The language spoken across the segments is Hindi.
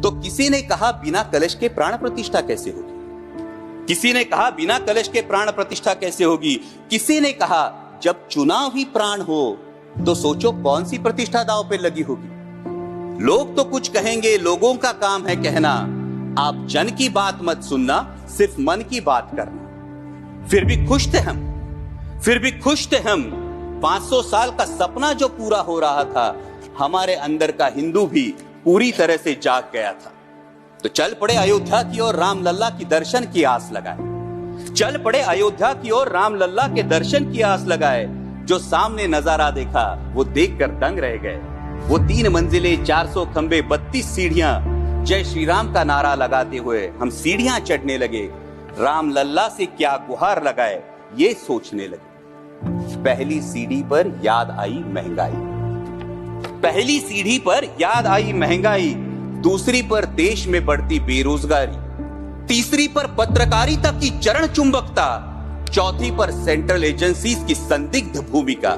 तो किसी ने कहा बिना कलश के प्राण प्रतिष्ठा कैसे होगी, किसी ने कहा बिना कलश के प्राण प्रतिष्ठा कैसे होगी, किसी ने कहा जब चुनाव ही प्राण हो तो सोचो कौन सी प्रतिष्ठा दांव पे लगी होगी। लोग तो कुछ कहेंगे, लोगों का काम है कहना, आप जन की बात मत सुनना, सिर्फ मन की बात करना। फिर भी खुश थे हम, फिर भी खुश थे हम। 500 साल का सपना जो पूरा हो रहा था, हमारे अंदर का हिंदू भी पूरी तरह से जाग गया था। तो चल पड़े अयोध्या की ओर, राम लल्ला की दर्शन की आस लगाए। चल पड़े अयोध्या की ओर, राम लल्ला के दर्शन की आस लगाए। जो सामने नजारा देखा वो देखकर दंग रह गए। वो 3 मंजिले, 400 खंबे, 32 सीढ़ियां, जय श्री राम का नारा लगाते हुए हम सीढ़ियां चढ़ने लगे। राम लल्ला से क्या गुहार लगाए ये सोचने लगे। पहली सीढ़ी पर याद आई महंगाई, पहली सीढ़ी पर याद आई महंगाई, दूसरी पर देश में बढ़ती बेरोजगारी, तीसरी पर पत्रकारिता की चरण चुंबकता, चौथी पर सेंट्रल एजेंसीज की संदिग्ध भूमिका।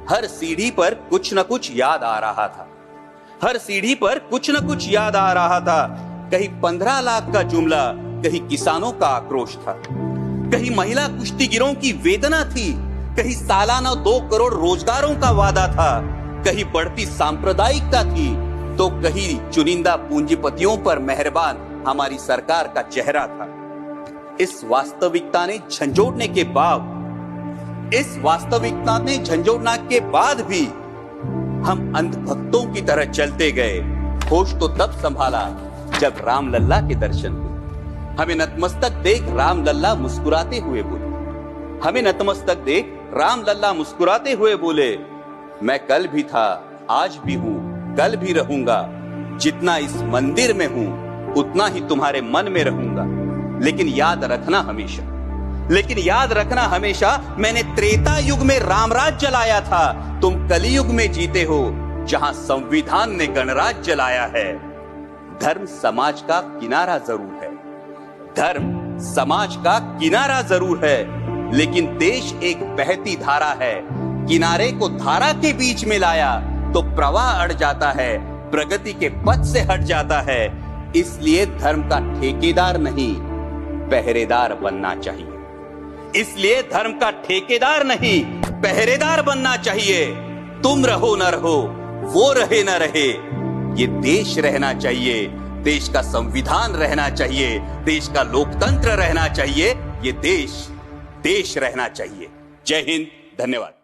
हर सीढ़ी पर कुछ न कुछ याद आ रहा था, हर सीढ़ी पर कुछ न कुछ याद आ रहा था। कहीं 15 लाख का जुमला, कहीं किसानों का आक्रोश था, कहीं महिला कुश्तीगिरों की वेदना थी, कहीं सालाना 2 करोड़ रोजगारों का वादा था, कहीं बढ़ती सांप्रदायिकता थी, तो कहीं चुनिंदा पूंजीपतियों पर मेहरबान हमारी सरकार का चेहरा था। इस वास्तविकता ने झंझोड़ने के बाद, इस वास्तविकता ने झंझोड़ने के बाद भी हम अंधभक्तों की तरह चलते गए। होश तो तब संभाला जब राम लल्ला के दर्शन हुए। हमें नतमस्तक देख राम लल्ला मुस्कुराते हुए बोले, हमें नतमस्तक देख राम लल्ला मुस्कुराते हुए बोले, मैं कल भी था, आज भी हूं, कल भी रहूंगा। जितना इस मंदिर में हूं उतना ही तुम्हारे मन में रहूंगा। लेकिन याद रखना हमेशा, लेकिन याद रखना हमेशा, मैंने त्रेता युग में रामराज जलाया था, तुम कलयुग में जीते हो जहां संविधान ने गणराज जलाया है। धर्म समाज का किनारा जरूर है, धर्म समाज का किनारा जरूर है, लेकिन देश एक बहती धारा है। किनारे को धारा के बीच में लाया तो प्रवाह अड़ जाता है, प्रगति के पथ से हट जाता है। इसलिए धर्म का ठेकेदार नहीं, पहरेदार बनना चाहिए। इसलिए धर्म का ठेकेदार नहीं, पहरेदार बनना चाहिए। तुम रहो न रहो, वो रहे न रहे, ये देश रहना चाहिए, देश का संविधान रहना चाहिए, देश का लोकतंत्र रहना चाहिए, ये देश रहना चाहिए। जय हिंद, धन्यवाद।